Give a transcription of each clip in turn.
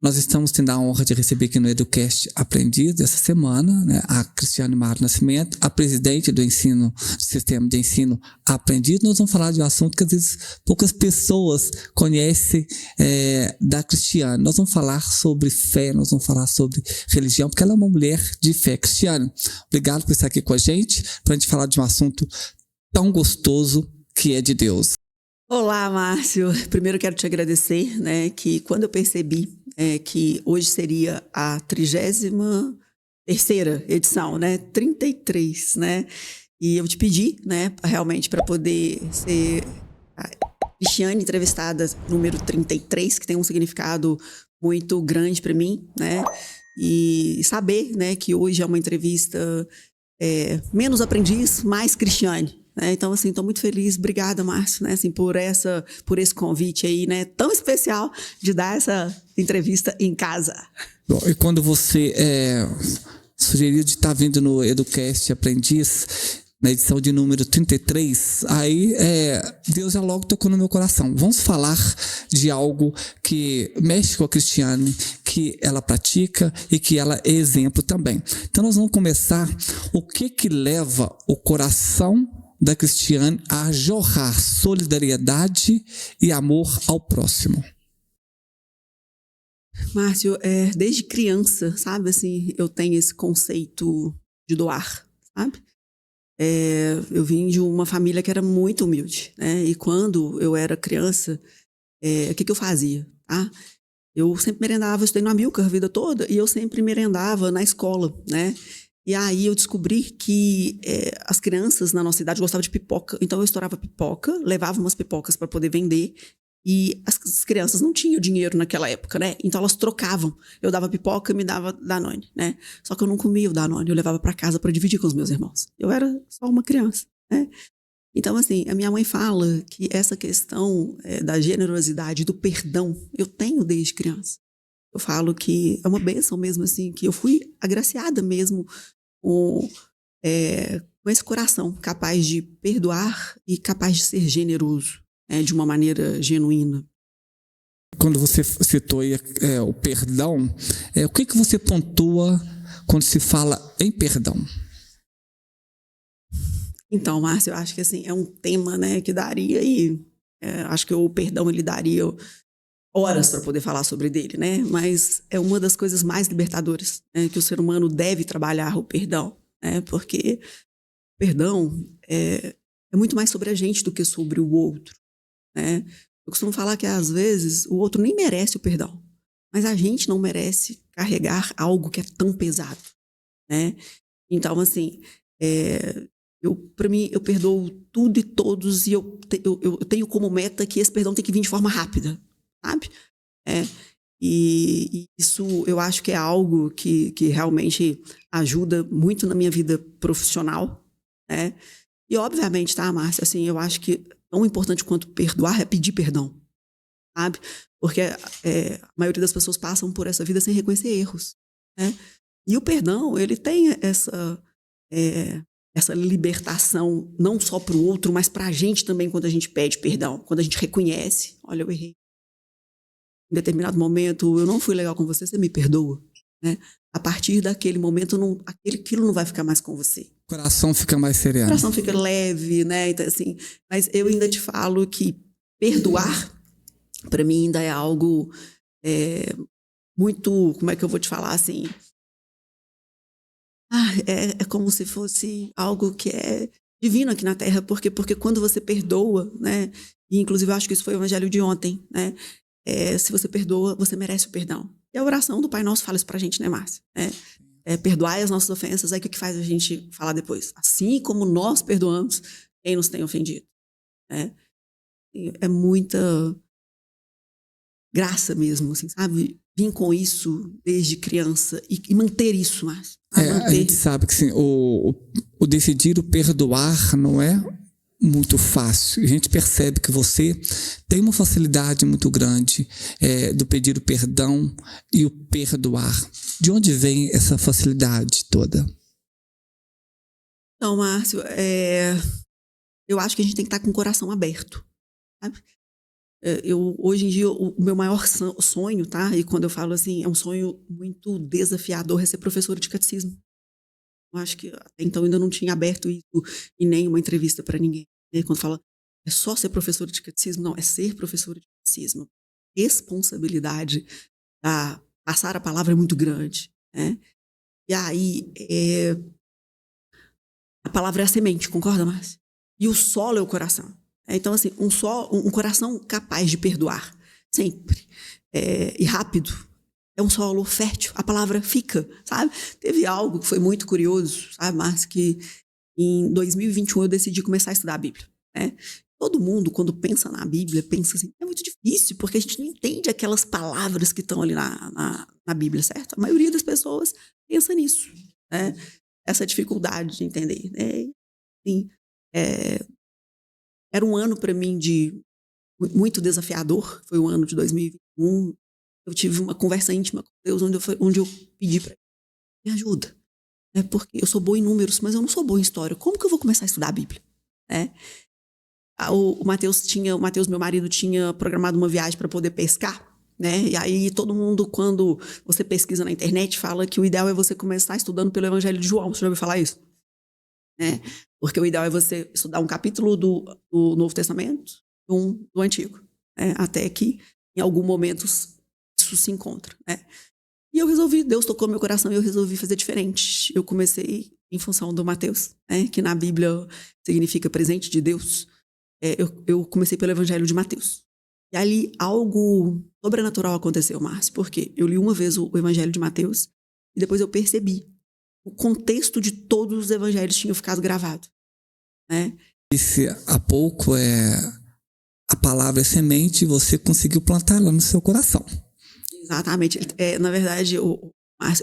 Nós estamos tendo a honra de receber aqui no Educast Aprendiz dessa semana, né, a Cristiane Maro Nascimento, a presidente do Sistema de Ensino Aprendiz. Nós vamos falar de um assunto que às vezes poucas pessoas conhecem da Cristiane. Nós vamos falar sobre fé, nós vamos falar sobre religião, porque ela é uma mulher de fé. Cristiane, obrigado por estar aqui com a gente, para a gente falar de um assunto tão gostoso que é de Deus. Olá, Márcio. Primeiro quero te agradecer, né, que quando eu percebi que hoje seria a 33ª edição, né, 33, né, e eu te pedi, né, realmente para poder ser a Cristiane entrevistada número 33, que tem um significado muito grande para mim, né, e saber, né, que hoje é uma entrevista menos aprendiz, mais Cristiane. Então, assim, estou muito feliz. Obrigada, Márcio, né, assim, por esse convite aí, né, tão especial de dar essa entrevista em casa. Bom, e quando você sugeriu de estar vindo no Educast Aprendiz, na edição de número 33, aí Deus já logo tocou no meu coração. Vamos falar de algo que mexe com a Cristiane, que ela pratica e que ela é exemplo também. Então nós vamos começar. O que leva o coração da Cristiane a jorrar solidariedade e amor ao próximo? Márcio, desde criança, sabe, assim, eu tenho esse conceito de doar, sabe? Eu vim de uma família que era muito humilde, né? E quando eu era criança, o que eu fazia, tá? Eu sempre merendava, eu estudei no Amilcar a vida toda, e eu sempre merendava na escola, né? E aí eu descobri que as crianças na nossa cidade gostavam de pipoca. Então eu estourava pipoca, levava umas pipocas para poder vender. E as crianças não tinham dinheiro naquela época, né? Então elas trocavam. Eu dava pipoca e me dava Danone, né? Só que eu não comia o Danone, eu levava para casa para dividir com os meus irmãos. Eu era só uma criança, né? Então, assim, a minha mãe fala que essa questão da generosidade, do perdão, eu tenho desde criança. Eu falo que é uma bênção mesmo, assim, que eu fui agraciada mesmo com esse coração capaz de perdoar e capaz de ser generoso, de uma maneira genuína. Quando você citou aí, o perdão, o que você pontua quando se fala em perdão? Então, Márcio, eu acho que assim, é um tema, né, que daria aí, acho que o perdão ele daria horas para poder falar sobre dele, né? Mas é uma das coisas mais libertadoras, né, que o ser humano deve trabalhar, o perdão, né? Porque o perdão é muito mais sobre a gente do que sobre o outro, né? Eu costumo falar que às vezes o outro nem merece o perdão, mas a gente não merece carregar algo que é tão pesado, né? Então, assim, para mim, eu perdoo tudo e todos e eu tenho como meta que esse perdão tem que vir de forma rápida, sabe? E isso eu acho que é algo que realmente ajuda muito na minha vida profissional, né? E obviamente, tá, Márcia, assim, eu acho que tão importante quanto perdoar é pedir perdão, sabe? Porque a maioria das pessoas passam por essa vida sem reconhecer erros, né? E o perdão, ele tem essa libertação não só para o outro, mas para a gente também quando a gente pede perdão, quando a gente reconhece, olha, eu errei. Em determinado momento, eu não fui legal com você, você me perdoa, né? A partir daquele momento, aquilo não vai ficar mais com você. O coração fica mais sereno. O coração fica leve, né? Então, assim, mas eu ainda te falo que perdoar, para mim, ainda é algo muito, como é que eu vou te falar, assim... é como se fosse algo que é divino aqui na Terra, porque quando você perdoa, né? E inclusive eu acho que isso foi o evangelho de ontem, né? Se você perdoa, você merece o perdão. E a oração do Pai Nosso fala isso pra gente, né, Márcia? Perdoai as nossas ofensas, aí o que faz a gente falar depois? Assim como nós perdoamos quem nos tem ofendido, né? É muita graça mesmo, assim, sabe? Vim com isso desde criança e manter isso, Márcio. A gente sabe que assim, o decidir o perdoar não é muito fácil. A gente percebe que você tem uma facilidade muito grande do pedir o perdão e o perdoar. De onde vem essa facilidade toda? Então, Márcio, eu acho que a gente tem que estar com o coração aberto, sabe? Hoje em dia, o meu maior sonho, tá? E quando eu falo assim, é um sonho muito desafiador, é ser professora de catecismo. Eu acho que até então ainda não tinha aberto isso em nenhuma entrevista para ninguém. E aí, quando fala, é só ser professora de catecismo? Não, é ser professora de catecismo. Responsabilidade, passar a palavra é muito grande, né? E aí, a palavra é a semente, concorda, Márcia? E o solo é o coração. Então, assim, um coração capaz de perdoar, sempre, e rápido, é um solo fértil. A palavra fica, sabe? Teve algo que foi muito curioso, sabe, Márcia, que em 2021 eu decidi começar a estudar a Bíblia, né? Todo mundo, quando pensa na Bíblia, pensa assim, é muito difícil, porque a gente não entende aquelas palavras que estão ali na Bíblia, certo? A maioria das pessoas pensa nisso, né? Essa dificuldade de entender, né? Assim, era um ano para mim muito desafiador, foi o ano de 2021. Eu tive uma conversa íntima com Deus, onde eu pedi para ele, me ajuda, né? Porque eu sou boa em números, mas eu não sou boa em história. Como que eu vou começar a estudar a Bíblia, né? O Matheus, meu marido, tinha programado uma viagem para poder pescar, né? E aí todo mundo, quando você pesquisa na internet, fala que o ideal é você começar estudando pelo Evangelho de João. Você já ouviu falar isso? Né? Porque o ideal é você estudar um capítulo do Novo Testamento e um do Antigo, né? Até que em algum momento isso se encontra, né? E eu resolvi, Deus tocou meu coração e eu resolvi fazer diferente. Eu comecei em função do Mateus, né? Que na Bíblia significa presente de Deus. Eu comecei pelo Evangelho de Mateus. E ali algo sobrenatural aconteceu, Márcio, porque eu li uma vez o Evangelho de Mateus e depois eu percebi o contexto de todos os evangelhos tinha ficado gravado, né? Disse há pouco, a palavra é semente e você conseguiu plantar lá no seu coração. Exatamente. Na verdade,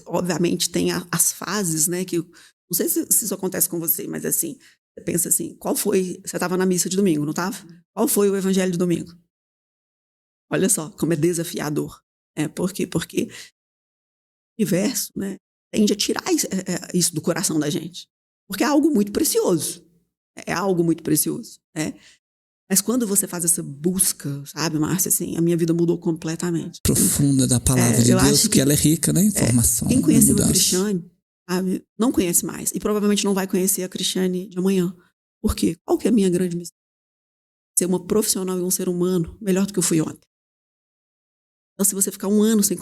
obviamente tem as fases, né? Que não sei se isso acontece com você, mas assim, você pensa assim, qual foi... Você estava na missa de domingo, não estava? Qual foi o evangelho de domingo? Olha só, como é desafiador. Por quê? Porque o universo, né, tende a tirar isso do coração da gente. Porque é algo muito precioso. É algo muito precioso, né? Mas quando você faz essa busca, sabe, Márcia, assim, a minha vida mudou completamente. Profunda da palavra de Deus, que ela é rica, né? Informação. Quem conheceu a Cristiane, sabe, não conhece mais. E provavelmente não vai conhecer a Cristiane de amanhã. Por quê? Qual que é a minha grande missão? Ser uma profissional e um ser humano melhor do que eu fui ontem. Então, se você ficar um ano sem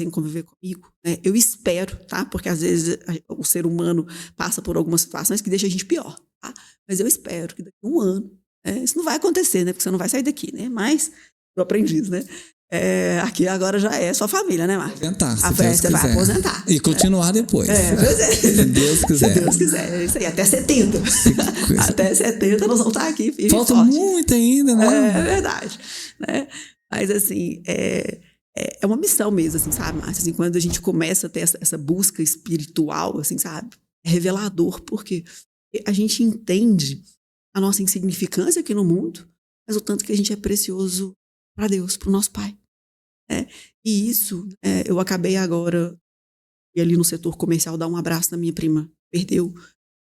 conviver comigo, né, eu espero, tá? Porque às vezes o ser humano passa por algumas situações que deixam a gente pior, tá? Mas eu espero que daqui a um ano, isso não vai acontecer, né? Porque você não vai sair daqui, né? Mas eu aprendi isso, né? Aqui agora já é sua família, né, Marcos? Aposentar, você vai aposentar. E continuar depois. Pois é. Se Deus quiser. Se Deus quiser. É isso aí, até 70. Até 70 nós vamos estar aqui. Falta muito ainda, né? É verdade. Né? Mas, assim, é uma missão mesmo, assim, sabe, Márcia? Assim, quando a gente começa a ter essa busca espiritual, assim, sabe? É revelador, porque a gente entende a nossa insignificância aqui no mundo, mas o tanto que a gente é precioso para Deus, para o nosso Pai. E isso, eu acabei agora, e ali no setor comercial, dar um abraço na minha prima. Perdeu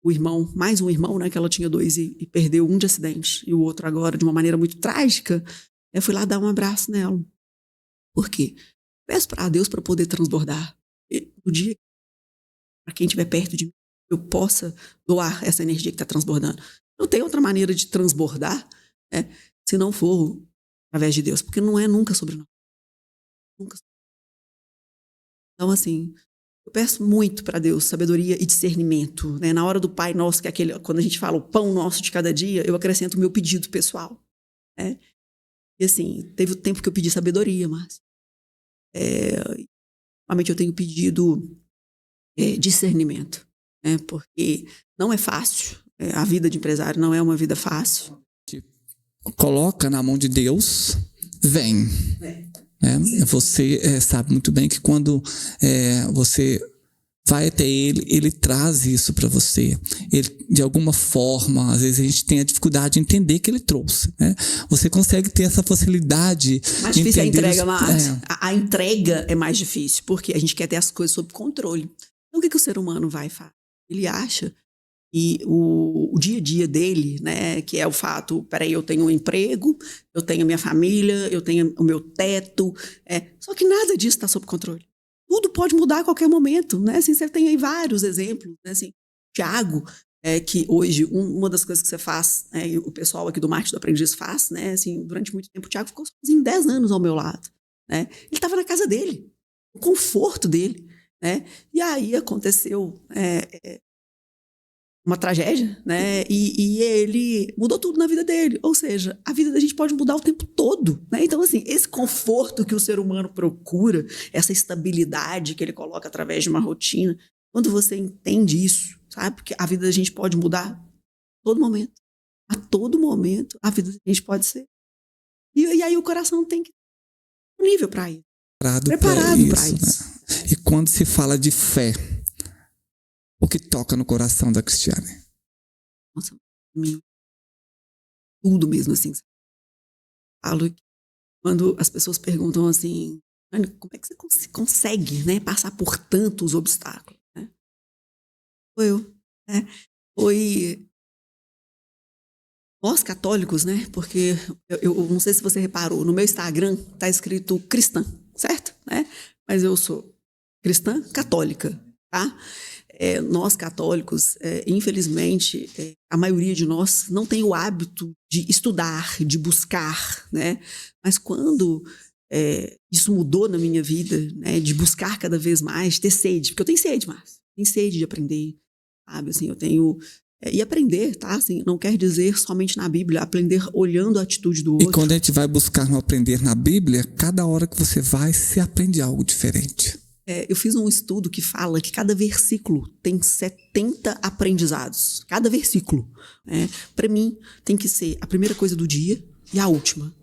o irmão, mais um irmão, né? Que ela tinha 2 e perdeu um de acidente, e o outro agora, de uma maneira muito trágica. Eu fui lá dar um abraço nela. Por quê? Peço para Deus para poder transbordar. E no dia, para quem estiver perto de mim, eu possa doar essa energia que está transbordando. Não tem outra maneira de transbordar, se não for através de Deus, porque não é nunca sobre nós. Nunca. Então, assim, eu peço muito para Deus sabedoria e discernimento, né? Na hora do Pai Nosso, que é aquele, quando a gente fala o pão nosso de cada dia, eu acrescento o meu pedido pessoal, né? E assim, teve o tempo que eu pedi sabedoria, mas realmente eu tenho pedido discernimento, né? Porque não é fácil, a vida de empresário não é uma vida fácil. Coloca na mão de Deus, vem. Você sabe muito bem que quando você vai até ele traz isso para você. Ele, de alguma forma, às vezes a gente tem a dificuldade de entender que ele trouxe, né? Você consegue ter essa facilidade. Mais difícil é a entrega, Márcia. A entrega é mais difícil, porque a gente quer ter as coisas sob controle. Então, o que o ser humano vai fazer? Ele acha E o dia a dia dele, né, que é o fato, peraí, eu tenho um emprego, eu tenho a minha família, eu tenho o meu teto, só que nada disso está sob controle. Tudo pode mudar a qualquer momento, né? Assim, você tem aí vários exemplos, né? Assim, Tiago, que hoje uma das coisas que você faz, e o pessoal aqui do Marketing do Aprendiz faz, né? Assim, durante muito tempo o Tiago ficou sozinho 10 anos ao meu lado, né? Ele estava na casa dele, no conforto dele, né? E aí aconteceu uma tragédia, né? E ele mudou tudo na vida dele. Ou seja, a vida da gente pode mudar o tempo todo, né? Então, assim, esse conforto que o ser humano procura, essa estabilidade que ele coloca através de uma rotina, quando você entende isso, sabe? Porque a vida da gente pode mudar a todo momento. A todo momento, a vida da gente pode ser. E aí o coração tem que estar nível para isso. Preparado para isso. Né? E quando se fala de fé, o que toca no coração da Cristiane? Nossa, tudo mesmo, assim. Falo que quando as pessoas perguntam assim, como é que você consegue, né, passar por tantos obstáculos? Né? Foi nós católicos, né? Porque eu não sei se você reparou, no meu Instagram tá escrito cristã, certo? Né? Mas eu sou cristã católica, tá? Nós católicos, infelizmente, a maioria de nós não tem o hábito de estudar, de buscar, né? Mas quando isso mudou na minha vida, né? De buscar cada vez mais, ter sede, porque eu tenho sede, Márcio, tenho sede de aprender, sabe? Assim, eu tenho... E aprender, tá? Assim, não quer dizer somente na Bíblia, aprender olhando a atitude do outro. E quando a gente vai buscar no aprender na Bíblia, cada hora que você vai, você aprende algo diferente. Eu fiz um estudo que fala que cada versículo tem 70 aprendizados. Cada versículo. Para mim, tem que ser a primeira coisa do dia e a última.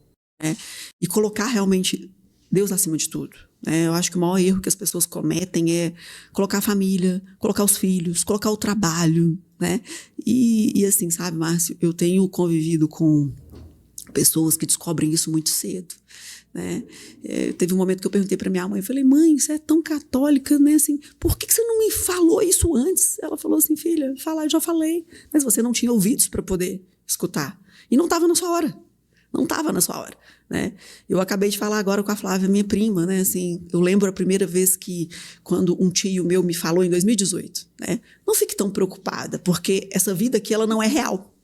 E colocar realmente Deus acima de tudo. Eu acho que o maior erro que as pessoas cometem é colocar a família, colocar os filhos, colocar o trabalho. Né? E assim, sabe, Márcio, eu tenho convivido com pessoas que descobrem isso muito cedo. Né? Teve um momento que eu perguntei para minha mãe, eu falei, mãe, você é tão católica, né? Assim, por que você não me falou isso antes? Ela falou assim, filha, eu já falei, mas você não tinha ouvidos para poder escutar. E não estava na sua hora. Não estava na sua hora. Né? Eu acabei de falar agora com a Flávia, minha prima, né? Assim, eu lembro a primeira vez que, quando um tio meu me falou em 2018, né? Não fique tão preocupada, porque essa vida aqui ela não é real.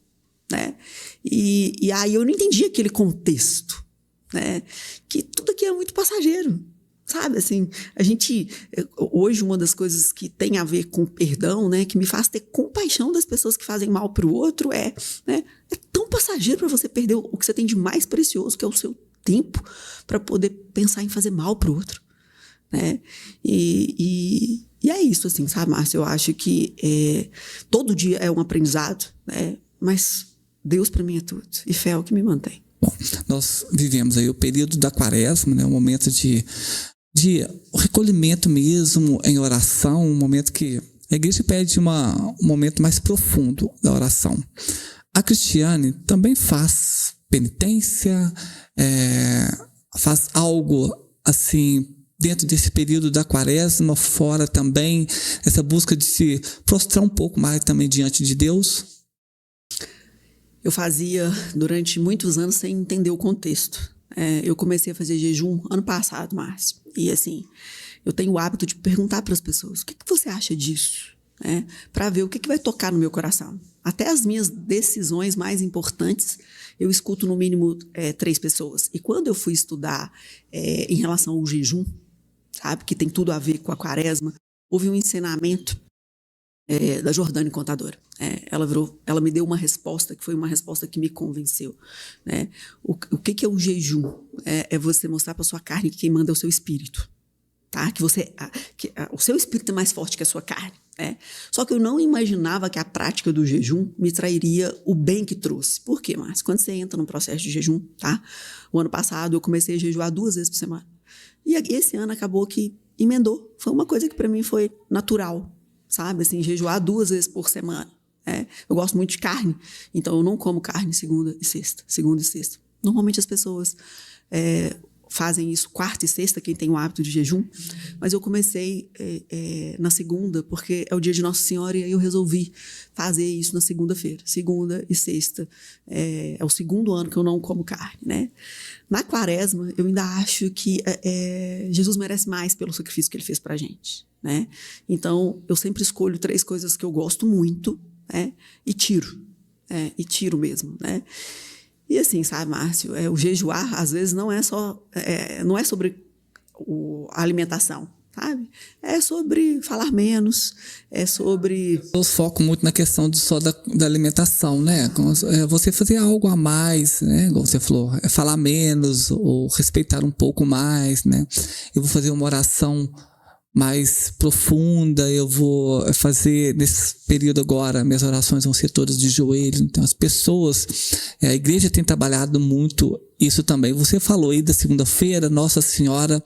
Né? E aí eu não entendi aquele contexto. Né? Que tudo aqui é muito passageiro, sabe? Assim, a gente hoje uma das coisas que tem a ver com perdão, né, que me faz ter compaixão das pessoas que fazem mal para o outro né, é tão passageiro para você perder o que você tem de mais precioso, que é o seu tempo, para poder pensar em fazer mal para o outro, né? E é isso, assim, sabe, Márcio? Eu acho que todo dia é um aprendizado, né? Mas Deus para mim é tudo e fé é o que me mantém. Bom, nós vivemos aí o período da quaresma, né? Um momento de recolhimento mesmo em oração, um momento que a igreja pede um momento mais profundo da oração. A Cristiane também faz penitência, faz algo assim dentro desse período da quaresma, fora também, essa busca de se prostrar um pouco mais também diante de Deus? Eu fazia durante muitos anos sem entender o contexto. Eu comecei a fazer jejum ano passado, Márcio. E assim, eu tenho o hábito de perguntar para as pessoas, o que você acha disso? Para ver o que vai tocar no meu coração. Até as minhas decisões mais importantes, eu escuto no mínimo 3 pessoas. E quando eu fui estudar em relação ao jejum, sabe, que tem tudo a ver com a quaresma, houve um ensinamento da Jordane Contadora. Ela me deu uma resposta que foi uma resposta que me convenceu. Né? O que é o jejum? É você mostrar para sua carne que quem manda é o seu espírito. Tá? Que o seu espírito é mais forte que a sua carne. Né? Só que eu não imaginava que a prática do jejum me trairia o bem que trouxe. Por quê, Márcio? Quando você entra num processo de jejum, tá? O ano passado eu comecei a jejuar 2 vezes por semana. E esse ano acabou que emendou. Foi uma coisa que para mim foi natural. Sabe, assim, jejuar 2 vezes por semana. Eu gosto muito de carne, então eu não como carne segunda e sexta. Normalmente as pessoas fazem isso quarta e sexta, quem tem o hábito de jejum, mas eu comecei na segunda, porque é o dia de Nossa Senhora, e aí eu resolvi fazer isso na segunda-feira, segunda e sexta. É o segundo ano que eu não como carne, né? Na quaresma, eu ainda acho que Jesus merece mais pelo sacrifício que ele fez pra gente, né? Então, eu sempre escolho 3 coisas que eu gosto muito, né? E tiro mesmo, né? E assim, sabe, Márcio, o jejuar, às vezes, não é sobre a alimentação, sabe? É sobre falar menos, é sobre... Eu foco muito na questão só da alimentação, né? Você fazer algo a mais, né? Como você falou, falar menos ou respeitar um pouco mais, né? Eu vou fazer uma oração mais profunda, eu vou fazer nesse período agora, minhas orações vão ser todas de joelhos. Então as pessoas, a igreja tem trabalhado muito isso também. Você falou aí da segunda-feira, Nossa Senhora,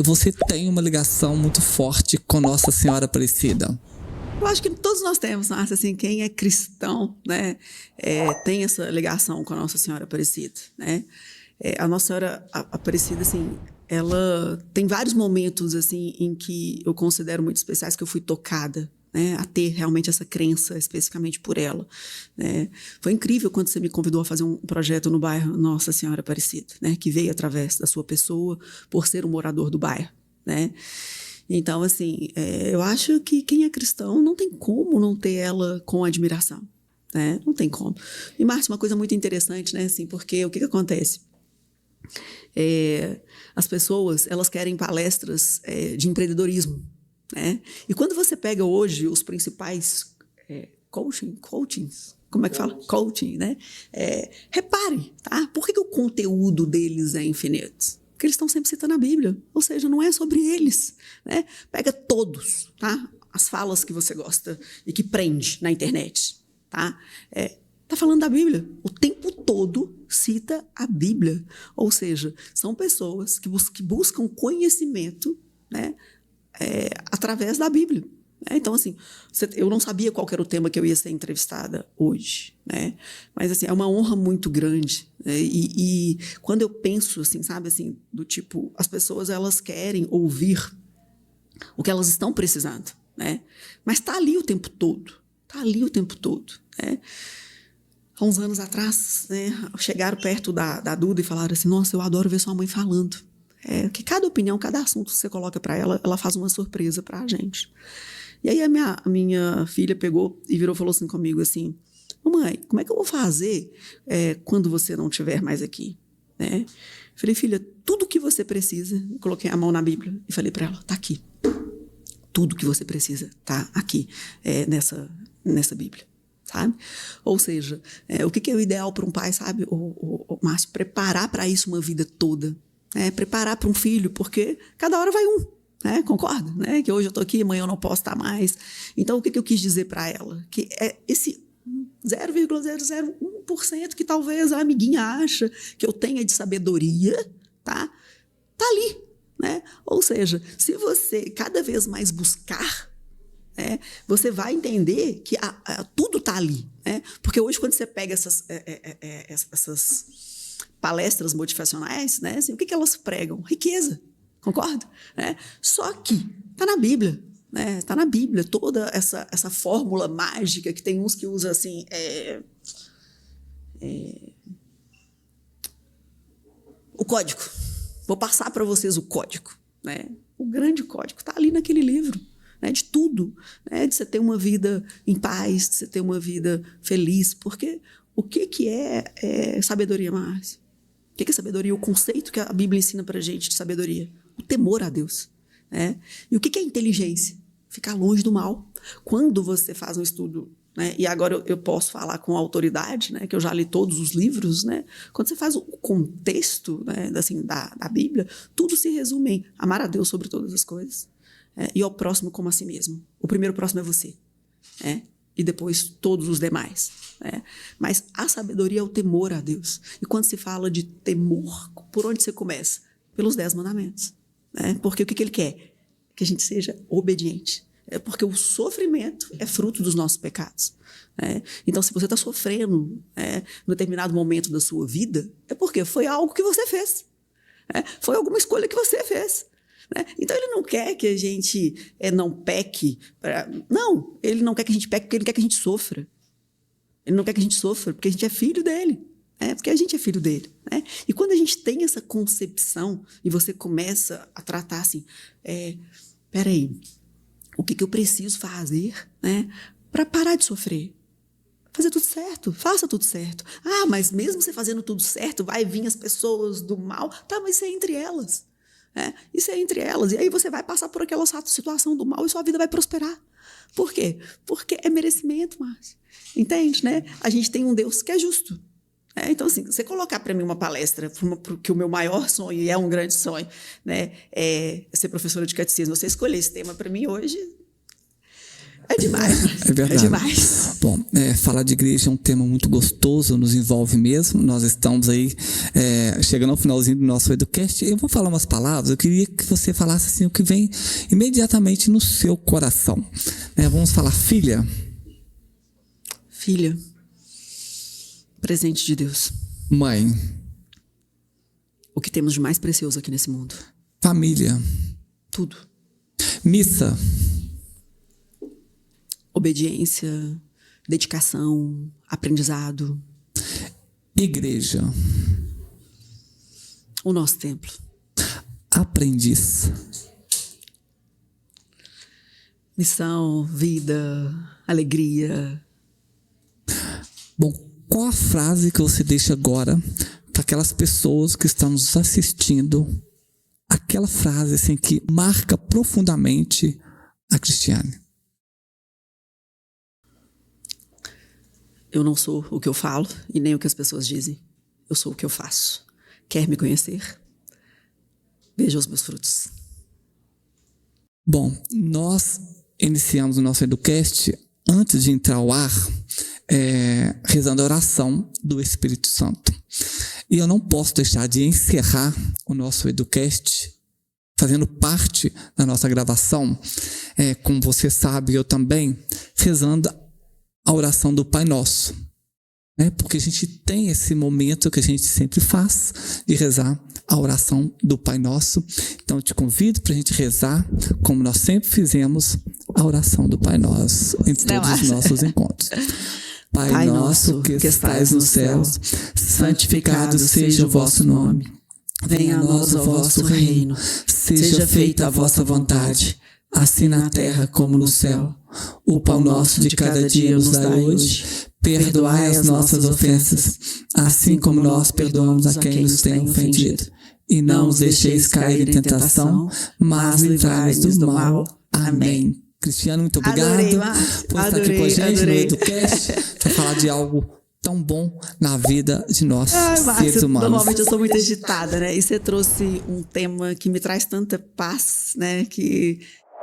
você tem uma ligação muito forte com Nossa Senhora Aparecida. Eu acho que todos nós temos, Márcia, assim, quem é cristão, né, tem essa ligação com a Nossa Senhora Aparecida, né? A Nossa Senhora Aparecida, assim, ela tem vários momentos, assim, em que eu considero muito especiais, que eu fui tocada, né, a ter realmente essa crença especificamente por ela, né? Foi incrível quando você me convidou a fazer um projeto no bairro Nossa Senhora Aparecida, né, que veio através da sua pessoa, por ser um morador do bairro, né? Então, assim, eu acho que quem é cristão não tem como não ter ela com admiração, né? Não tem como. E, Márcio, uma coisa muito interessante, né, assim, porque o que acontece? As pessoas, elas querem palestras de empreendedorismo, né? E quando você pega hoje os principais coachings, como é que fala? Coaching, né? Repare, tá? Por que o conteúdo deles é infinito? Porque eles estão sempre citando a Bíblia, ou seja, não é sobre eles, né? Pega todos, tá? As falas que você gosta e que prende na internet, tá? Tá falando da Bíblia. O tempo todo cita a Bíblia. Ou seja, são pessoas que buscam conhecimento, né, através da Bíblia. Então, assim, eu não sabia qual era o tema que eu ia ser entrevistada hoje, né? Mas, assim, é uma honra muito grande, né? E quando eu penso, assim, sabe, assim, do tipo, as pessoas, elas querem ouvir o que elas estão precisando, né? Mas tá ali o tempo todo. Tá ali o tempo todo, né? Há uns anos atrás, né, chegaram perto da Duda e falaram assim: nossa, eu adoro ver sua mãe falando. Que cada opinião, cada assunto que você coloca para ela, ela faz uma surpresa para a gente. E aí a minha filha pegou e virou e falou assim comigo assim: mamãe, como é que eu vou fazer quando você não estiver mais aqui? Né? Falei: filha, tudo que você precisa, coloquei a mão na Bíblia e falei para ela: tá aqui. Tudo que você precisa tá aqui, nessa Bíblia. Sabe? Ou seja, o que é o ideal para um pai, sabe, o Márcio? Preparar para isso uma vida toda, né? Preparar para um filho, porque cada hora vai um, né? Concorda? Né? Que hoje eu estou aqui, amanhã eu não posso estar mais. Então, o que eu quis dizer para ela? Que é esse 0,001% que talvez a amiguinha acha que eu tenha de sabedoria, tá ali, né? Ou seja, se você cada vez mais buscar, você vai entender que tudo está ali, né? Porque hoje, quando você pega essas palestras motivacionais, né, assim, o que elas pregam? Riqueza, concorda? Né? Só que está na Bíblia, né? Está na Bíblia toda essa fórmula mágica, que tem uns que usam assim, o código. Vou passar para vocês o código, né? O grande código está ali naquele livro. De tudo, né? De você ter uma vida em paz, de você ter uma vida feliz, porque o que é sabedoria, Márcio? O que é sabedoria? O conceito que a Bíblia ensina pra gente de sabedoria, o temor a Deus, né? E o que é inteligência? Ficar longe do mal. Quando você faz um estudo, né? E agora eu posso falar com autoridade, né? Que eu já li todos os livros, né? Quando você faz o contexto, né? Assim, da Bíblia, tudo se resume em amar a Deus sobre todas as coisas. E ao próximo como a si mesmo. O primeiro próximo é você. E depois todos os demais. Mas a sabedoria é o temor a Deus. E quando se fala de temor, por onde você começa? Pelos 10 mandamentos. Porque o que ele quer? Que a gente seja obediente. Porque o sofrimento é fruto dos nossos pecados. Então, se você está sofrendo em determinado momento da sua vida, é porque foi algo que você fez. né? Foi alguma escolha que você fez. Né? Então ele não quer que a gente não peque. Não, ele não quer que a gente peque porque ele quer que a gente sofra. Ele não quer que a gente sofra porque a gente é filho dele. Porque a gente é filho dele. Né? E quando a gente tem essa concepção e você começa a tratar assim, peraí, o que eu preciso fazer, né, para parar de sofrer? Fazer tudo certo, faça tudo certo. Ah, mas mesmo você fazendo tudo certo, vai vir as pessoas do mal. Tá, mas isso é entre elas. Isso é entre elas. E aí você vai passar por aquela situação do mal e sua vida vai prosperar. Por quê? Porque é merecimento, Márcia. Entende, né? A gente tem um Deus que é justo. Então, assim, você colocar para mim uma palestra, que o meu maior sonho, e é um grande sonho, né, é ser professora de catecismo. Você escolher esse tema para mim hoje é demais. É verdade. É demais. Bom, falar de igreja é um tema muito gostoso, nos envolve mesmo. Nós estamos aí chegando ao finalzinho do nosso Educast. Eu vou falar umas palavras, eu queria que você falasse assim o que vem imediatamente no seu coração. Vamos falar filha. Filha. Presente de Deus. Mãe. O que temos de mais precioso aqui nesse mundo. Família. Tudo. Missa. Obediência, dedicação, aprendizado. Igreja. O nosso templo. Aprendiz. Missão, vida, alegria. Bom, qual a frase que você deixa agora para aquelas pessoas que estão nos assistindo? Aquela frase assim, que marca profundamente a Cristiane. Eu não sou o que eu falo e nem o que as pessoas dizem. Eu sou o que eu faço. Quer me conhecer? Veja os meus frutos. Bom, nós iniciamos o nosso Educast antes de entrar ao ar, rezando a oração do Espírito Santo. E eu não posso deixar de encerrar o nosso Educast fazendo parte da nossa gravação, como você sabe, eu também, rezando a oração do Pai Nosso, porque a gente tem esse momento que a gente sempre faz de rezar a oração do Pai Nosso. Então eu te convido para a gente rezar, como nós sempre fizemos, a oração do Pai Nosso em todos os nossos encontros. Pai nosso que estais nos céus, santificado seja o vosso nome. Venha a nós o vosso reino. Seja feita a vossa vontade, assim na terra como no céu. O pão nosso de cada dia nos dai hoje. Perdoai as nossas ofensas, assim como nós perdoamos a quem nos tem ofendido. E não nos deixeis cair em tentação, mas livrai-nos do mal. Amém. Cristiane, muito obrigado por estar aqui com a gente no Educast para falar de algo tão bom na vida de nós, seres humanos. Normalmente eu sou muito agitada, né? E você trouxe um tema que me traz tanta paz, né? Que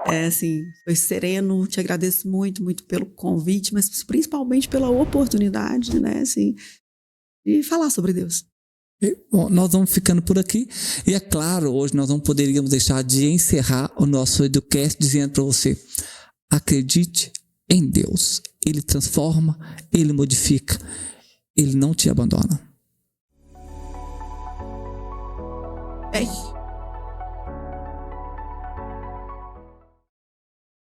assim, foi sereno. Te agradeço muito, muito pelo convite, mas principalmente pela oportunidade, né? Assim, de falar sobre Deus. Bom, nós vamos ficando por aqui. E é claro, hoje nós não poderíamos deixar de encerrar o nosso Educast dizendo para você: acredite em Deus. Ele transforma, Ele modifica, Ele não te abandona. Bem.